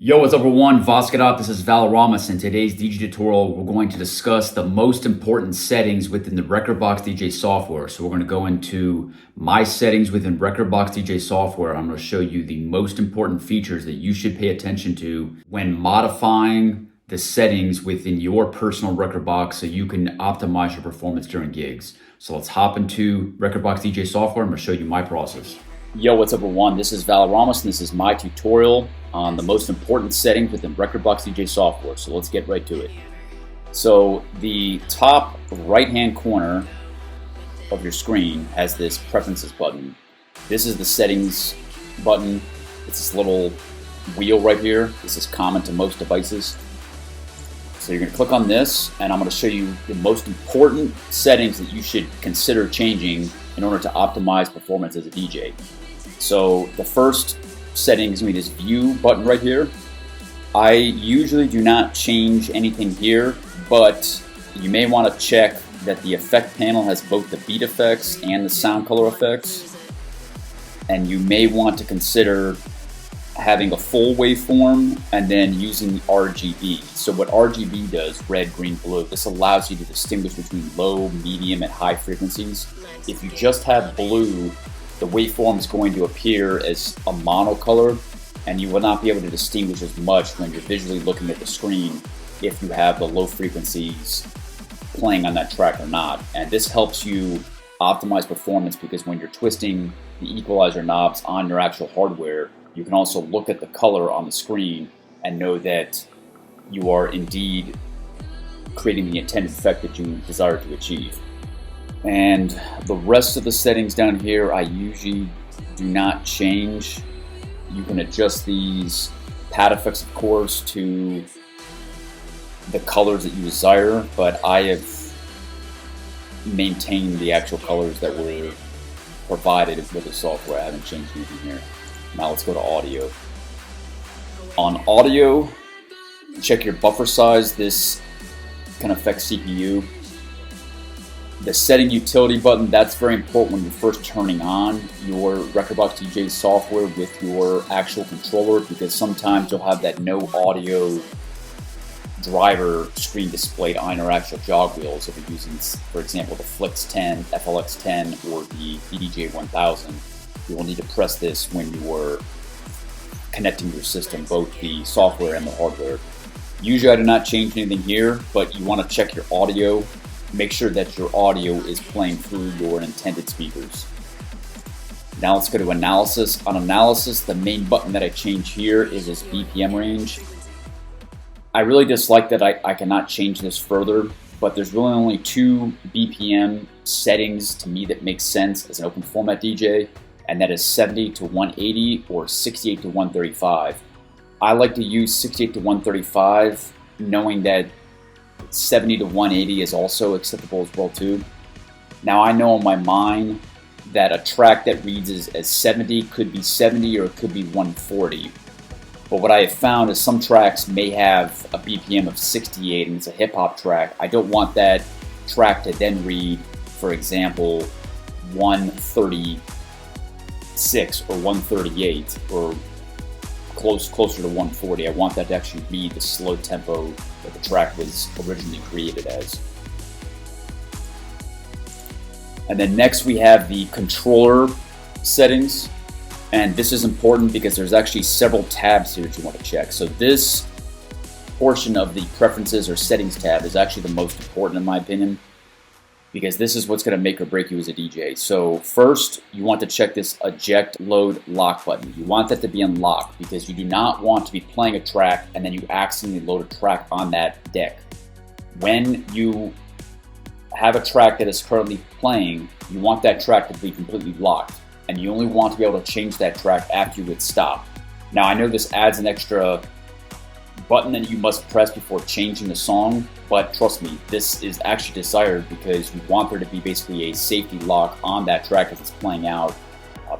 Yo, what's up everyone? Vasquez, this is Valoramous. In today's DJ tutorial, we're going to discuss the most important settings within the Rekordbox DJ software. So we're going to go into my settings within Rekordbox DJ software. I'm going to show you the most important features that you should pay attention to when modifying the settings within your personal Rekordbox so you can optimize your performance during gigs. So let's hop into Rekordbox DJ software. I'm going to show you my process. Yo, what's up everyone? This is Valoramous and this is my tutorial on the most important settings within Rekordbox DJ software. So let's get right to it. So the top right hand corner of your screen has this preferences button. This is the settings button. It's this little wheel right here. This is common to most devices. So you're going to click on this and I'm going to show you the most important settings that you should consider changing in order to optimize performance as a DJ. So the first setting is going to be this view button right here. I usually do not change anything here, but you may want to check that the effect panel has both the beat effects and the sound color effects. And you may want to consider having a full waveform and then using RGB. So what RGB does, red, green, blue, this allows you to distinguish between low, medium, and high frequencies. If you just have blue, the waveform is going to appear as a monocolor and you will not be able to distinguish as much when you're visually looking at the screen if you have the low frequencies playing on that track or not. And this helps you optimize performance because when you're twisting the equalizer knobs on your actual hardware, you can also look at the color on the screen and know that you are indeed creating the intended effect that you desire to achieve. And the rest of the settings down here I usually do not change. You can adjust these pad effects, of course, to the colors that you desire, but I have maintained the actual colors that were provided with the software. I haven't changed anything here. Now let's go to audio. On audio, check your buffer size. This can affect CPU. The setting utility button, that's very important when you're first turning on your Rekordbox DJ software with your actual controller, because sometimes you'll have that no audio driver screen displayed on your actual jog wheels if you're using, for example, the Flix 10, FLX 10, or the EDJ 1000. You will need to press this when you are connecting your system, both the software and the hardware. Usually I do not change anything here, but you want to check your audio. Make sure that your audio is playing through your intended speakers. Now let's go to analysis. On analysis, the main button that I change here is this BPM range. I really dislike that I cannot change this further, but there's really only two BPM settings to me that make sense as an open format DJ, and that is 70 to 180 or 68 to 135. I like to use 68 to 135, knowing that 70 to 180 is also acceptable as well too. Now I know in my mind that a track that reads as 70 could be 70 or it could be 140. But what I have found is some tracks may have a BPM of 68 and it's a hip hop track. I don't want that track to then read, for example, 136 or 138 or closer to 140. I want that to actually be the slow tempo that the track was originally created as. And then next we have the controller settings, and this is important because there's actually several tabs here that you want to check. So this portion of the preferences or settings tab is actually the most important in my opinion, because this is what's going to make or break you as a DJ. So first, you want to check this eject load lock button. You want that to be unlocked because you do not want to be playing a track and then you accidentally load a track on that deck. When you have a track that is currently playing, you want that track to be completely locked, and you only want to be able to change that track after you hit stop. Now I know this adds an extra button that you must press before changing the song, but trust me, this is actually desired because you want there to be basically a safety lock on that track as it's playing out,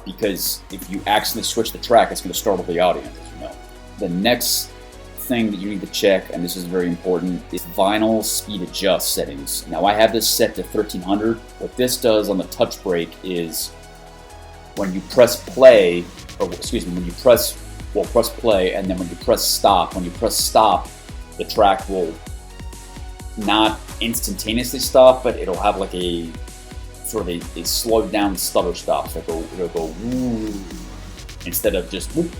because if you accidentally switch the track, it's going to startle the audience, as you know. The next thing that you need to check, and this is very important, is vinyl speed adjust settings. Now I have this set to 1300. What this does on the touch break is when you press play, or excuse me, when you press well, press play, and then when you press stop, the track will not instantaneously stop, but it'll have like a sort of a slowed down stutter stop. So it'll go woo, instead of just whoop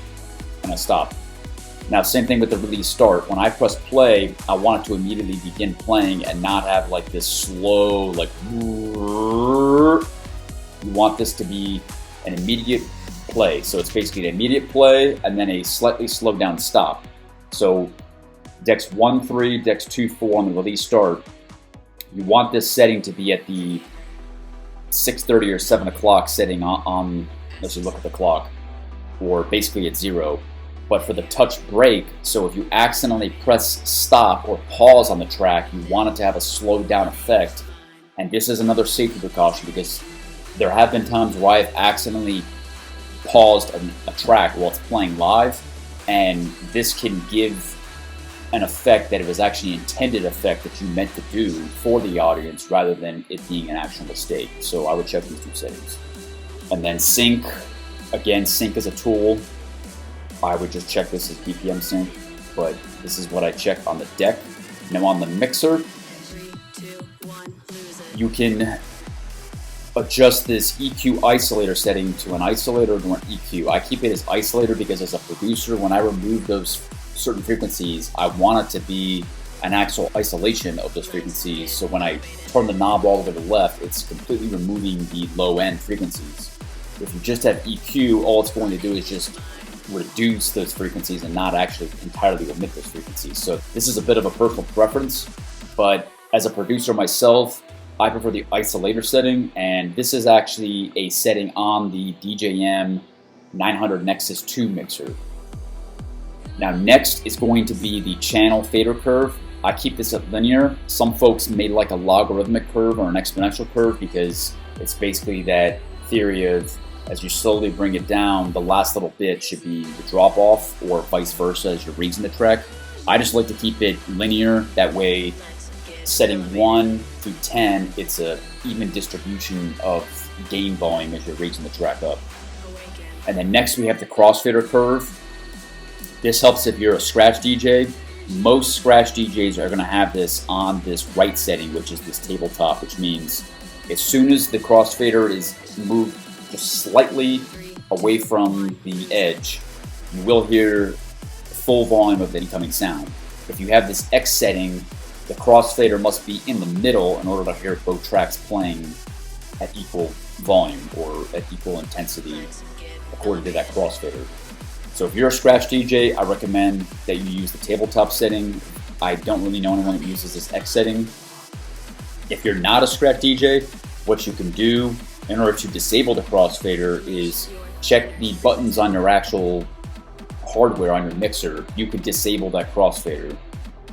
and a stop. Now, same thing with the release start. When I press play, I want it to immediately begin playing and not have like this slow, like, you want this to be an immediate play. So it's basically an immediate play and then a slightly slowed down stop. So decks 1-3, decks 2-4 on the release start, you want this setting to be at the 6:30 or 7 o'clock setting on, let's just look at the clock, or basically at 0. But for the touch break, so if you accidentally press stop or pause on the track, you want it to have a slowed down effect. And this is another safety precaution, because there have been times where I've accidentally paused a track while it's playing live, and this can give an effect that it was actually an intended effect that you meant to do for the audience rather than it being an actual mistake. So I would check these two settings. And then sync, again, sync is a tool. I would just check this as BPM sync, but this is what I check on the deck. Now on the mixer, you can adjust this EQ isolator setting to an isolator or an EQ. I keep it as isolator because as a producer, when I remove those certain frequencies, I want it to be an actual isolation of those frequencies. So when I turn the knob all the way to the left, it's completely removing the low end frequencies. If you just have EQ, all it's going to do is just reduce those frequencies and not actually entirely omit those frequencies. So this is a bit of a personal preference, but as a producer myself, I prefer the isolator setting, and this is actually a setting on the DJM 900 Nexus 2 mixer. Now next is going to be the channel fader curve. I keep this at linear. Some folks may like a logarithmic curve or an exponential curve because it's basically that theory of as you slowly bring it down, the last little bit should be the drop off, or vice versa as you're raising the track. I just like to keep it linear. That way, setting 1 through 10, it's a even distribution of gain volume as you're raising the track up. And then next we have the crossfader curve. This helps if you're a scratch DJ. Most scratch DJs are going to have this on this right setting, which is this tabletop, which means as soon as the crossfader is moved just slightly away from the edge, you will hear full volume of the incoming sound. If you have this X setting, the crossfader must be in the middle in order to hear both tracks playing at equal volume or at equal intensity according to that crossfader. So if you're a scratch DJ, I recommend that you use the tabletop setting. I don't really know anyone that uses this X setting. If you're not a scratch DJ, what you can do in order to disable the crossfader is check the buttons on your actual hardware on your mixer. You can disable that crossfader.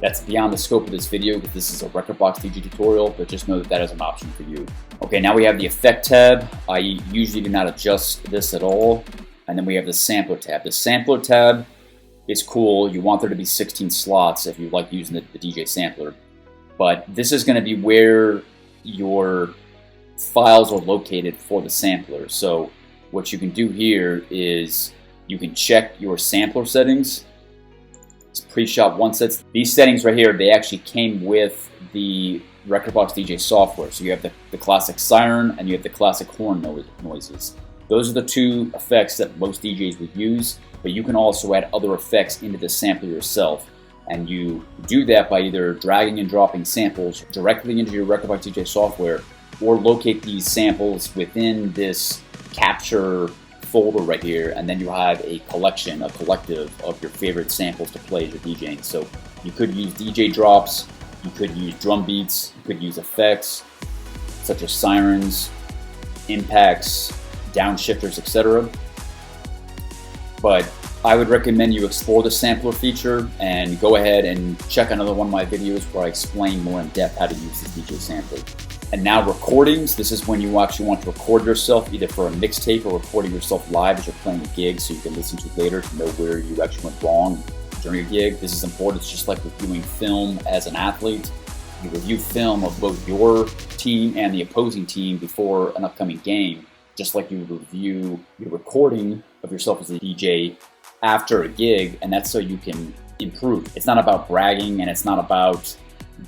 That's beyond the scope of this video because this is a Rekordbox DJ tutorial, but just know that that is an option for you. Okay, now we have the effect tab. I usually do not adjust this at all. And then we have the sampler tab. The sampler tab is cool. You want there to be 16 slots if you like using the DJ sampler. But this is going to be where your files are located for the sampler. So what you can do here is you can check your sampler settings. It's pre-shot one sets. These settings right here, they actually came with the Rekordbox DJ software. So you have the classic siren and you have the classic horn noises. Those are the two effects that most DJs would use, but you can also add other effects into the sampler yourself. And you do that by either dragging and dropping samples directly into your Rekordbox DJ software, or locate these samples within this capture folder right here, and then you have a collective of your favorite samples to play as you're DJing. So you could use DJ drops, you could use drum beats, you could use effects such as sirens, impacts, downshifters, etc. But I would recommend you explore the sampler feature and go ahead and check another one of my videos where I explain more in depth how to use this DJ sampler. And now recordings. This is when you actually want to record yourself, either for a mixtape or recording yourself live as you're playing a gig, so you can listen to it later to know where you actually went wrong during a gig. This is important. It's just like reviewing film as an athlete. You review film of both your team and the opposing team before an upcoming game, just like you would review your recording of yourself as a DJ after a gig, and that's so you can improve. It's not about bragging, and it's not about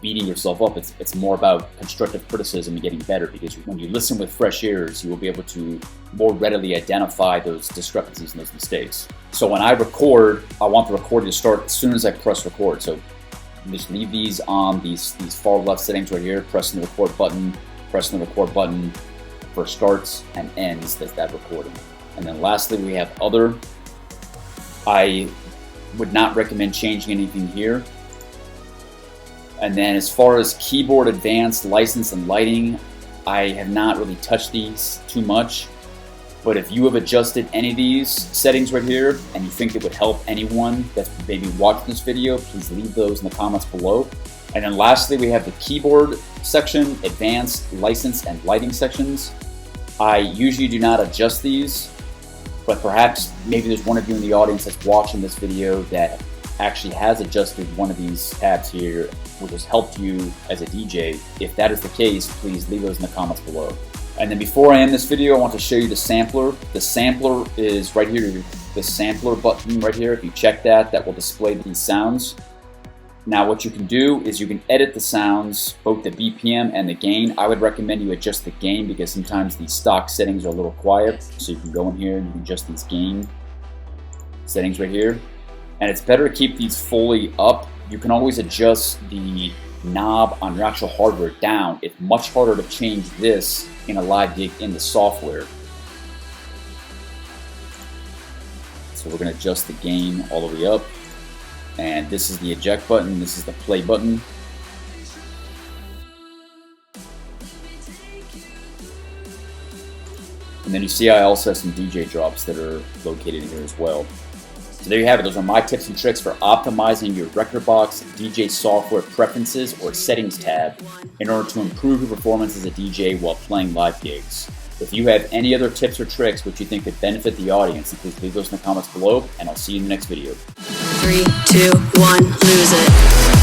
beating yourself up. It's more about constructive criticism and getting better, because when you listen with fresh ears, you will be able to more readily identify those discrepancies and those mistakes. So when I record, I want the recording to start as soon as I press record. So just leave these on these far left settings right here, pressing the record button for starts and ends that recording. And then lastly, we have other. I would not recommend changing anything here. And then as far as keyboard advanced, license, and lighting, I have not really touched these too much. But if you have adjusted any of these settings right here and you think it would help anyone that's maybe watching this video, please leave those in the comments below. And then lastly, we have the keyboard section, advanced, license, and lighting sections. I usually do not adjust these, but perhaps maybe there's one of you in the audience that's watching this video that actually has adjusted one of these tabs here, which has helped you as a DJ. If that is the case, please leave those in the comments below. And then before I end this video, I want to show you the sampler. The sampler is right here, the sampler button right here. If you check that, that will display these sounds. Now what you can do is you can edit the sounds, both the BPM and the gain. I would recommend you adjust the gain because sometimes the stock settings are a little quiet. So you can go in here and you can adjust these gain settings right here. And it's better to keep these fully up. You can always adjust the knob on your actual hardware down. It's much harder to change this in a live gig in the software. So we're going to adjust the gain all the way up. And this is the eject button, this is the play button. And then you see I also have some DJ drops that are located in here as well. So there you have it. Those are my tips and tricks for optimizing your Rekordbox DJ software preferences or settings tab in order to improve your performance as a DJ while playing live gigs. If you have any other tips or tricks which you think could benefit the audience, then please leave those in the comments below, and I'll see you in the next video. 3, 2, 1, lose it.